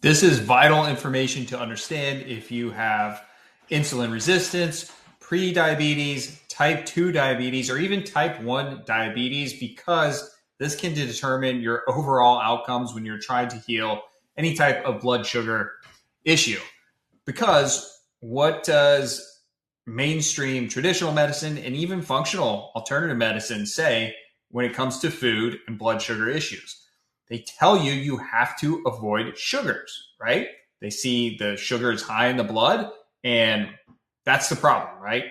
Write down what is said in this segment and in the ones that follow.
This is vital information to understand if you have insulin resistance, pre-diabetes, type 2 diabetes, or even type 1 diabetes, because this can determine your overall outcomes when you're trying to heal any type of blood sugar issue. Because what does mainstream traditional medicine and even functional alternative medicine say when it comes to food and blood sugar issues? They tell you you have to avoid sugars, right? They see the sugar is high in the blood, and that's the problem, right?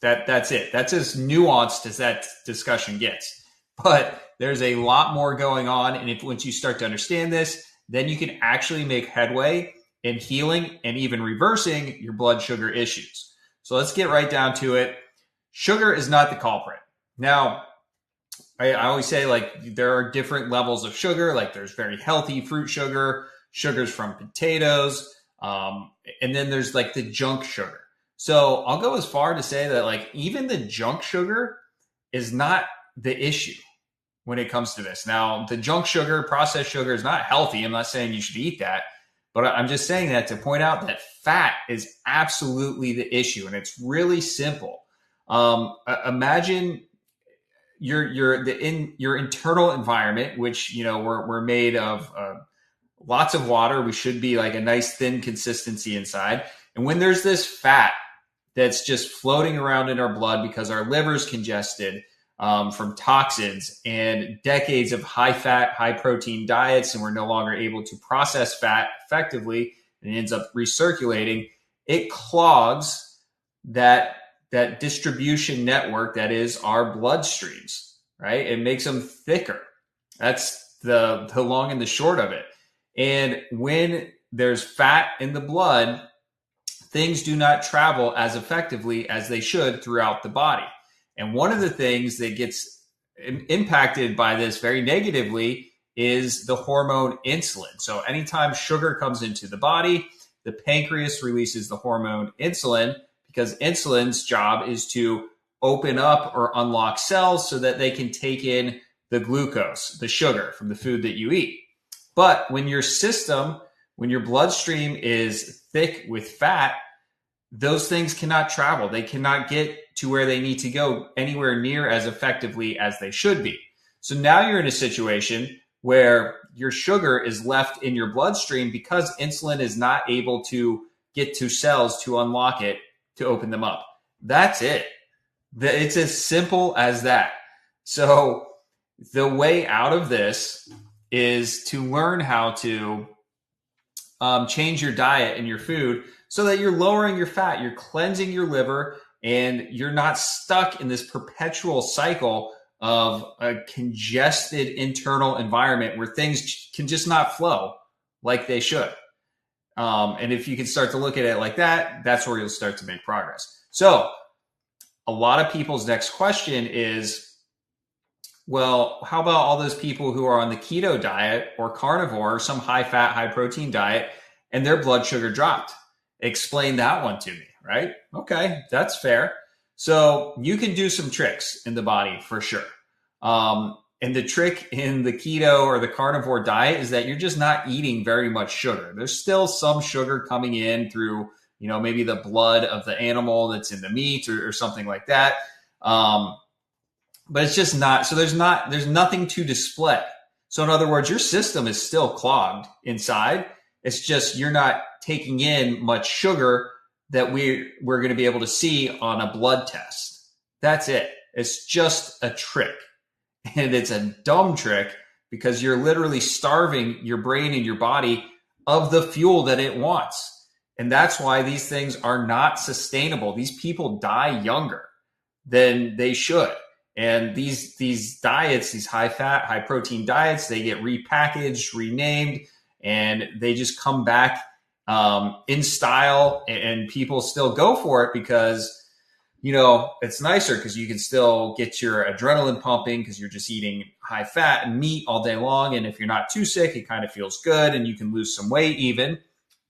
That's it. That's as nuanced as that discussion gets. But there's a lot more going on, and once you start to understand this, then you can actually make headway in healing and even reversing your blood sugar issues. So let's get right down to it. Sugar is not the culprit. Now, I always say, like, there are different levels of sugar. Like, there's very healthy fruit sugar, sugars from potatoes, and then there's like the junk sugar. So I'll go as far to say that, like, even the junk sugar is not the issue when it comes to this. Now, the junk sugar, processed sugar, is not healthy. I'm not saying you should eat that, but I'm just saying that to point out that fat is absolutely the issue, and it's really simple. Imagine your internal environment, which, you know, we're made of lots of water. We should be like a nice thin consistency inside. And when there's this fat that's just floating around in our blood because our liver's congested from toxins and decades of high fat, high protein diets, and we're no longer able to process fat effectively, and it ends up recirculating, it clogs that distribution network that is our bloodstreams, right? It makes them thicker. That's the long and the short of it. And when there's fat in the blood, things do not travel as effectively as they should throughout the body. And one of the things that gets impacted by this very negatively is the hormone insulin. So anytime sugar comes into the body, the pancreas releases the hormone insulin, because insulin's job is to open up or unlock cells so that they can take in the glucose, the sugar from the food that you eat. But when your bloodstream is thick with fat, those things cannot travel. They cannot get to where they need to go anywhere near as effectively as they should be. So now you're in a situation where your sugar is left in your bloodstream because insulin is not able to get to cells to unlock it, to open them up. That's it. It's as simple as that. So the way out of this is to learn how to change your diet and your food so that you're lowering your fat, you're cleansing your liver, and you're not stuck in this perpetual cycle of a congested internal environment where things can just not flow like they should. And if you can start to look at it like that, that's where you'll start to make progress. So a lot of people's next question is, well, how about all those people who are on the keto diet or carnivore or some high fat, high protein diet, and their blood sugar dropped? Explain that one to me, right? Okay, that's fair. So you can do some tricks in the body for sure. And the trick in the keto or the carnivore diet is that you're just not eating very much sugar. There's still some sugar coming in through, you know, maybe the blood of the animal that's in the meat or something like that. But it's just not, so there's nothing to display. So in other words, your system is still clogged inside. It's just, you're not taking in much sugar that we're going to be able to see on a blood test. That's it. It's just a trick. And it's a dumb trick because you're literally starving your brain and your body of the fuel that it wants. And that's why these things are not sustainable. These people die younger than they should. And these diets, these high fat, high protein diets, they get repackaged, renamed, and they just come back in style, and people still go for it because, you know, it's nicer because you can still get your adrenaline pumping because you're just eating high fat and meat all day long. And if you're not too sick, it kind of feels good and you can lose some weight even.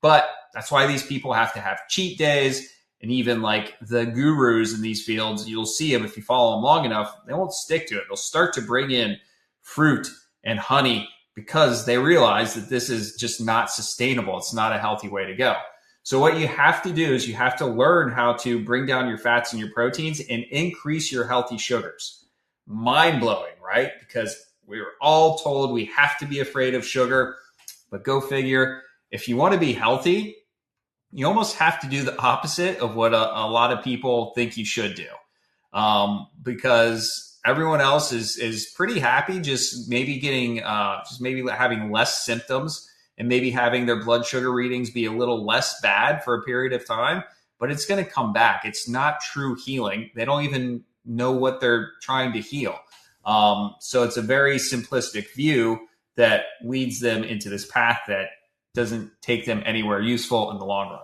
But that's why these people have to have cheat days. And even like the gurus in these fields, you'll see them if you follow them long enough, they won't stick to it. They'll start to bring in fruit and honey because they realize that this is just not sustainable. It's not a healthy way to go. So what you have to do is you have to learn how to bring down your fats and your proteins and increase your healthy sugars. Mind blowing, right? Because we were all told we have to be afraid of sugar, but go figure. If you want to be healthy, you almost have to do the opposite of what a lot of people think you should do. Because everyone else is pretty happy just maybe having less symptoms and maybe having their blood sugar readings be a little less bad for a period of time, but it's going to come back. It's not true healing. They don't even know what they're trying to heal. So it's a very simplistic view that leads them into this path that doesn't take them anywhere useful in the long run.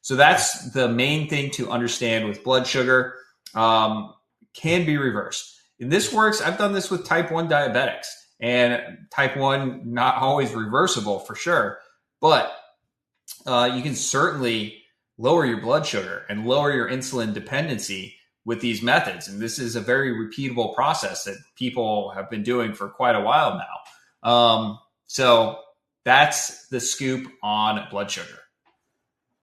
So that's the main thing to understand with blood sugar. Can be reversed. And this works. I've done this with type 1 diabetics, and type 1, not always reversible for sure, but you can certainly lower your blood sugar and lower your insulin dependency with these methods. And this is a very repeatable process that people have been doing for quite a while now. So that's the scoop on blood sugar.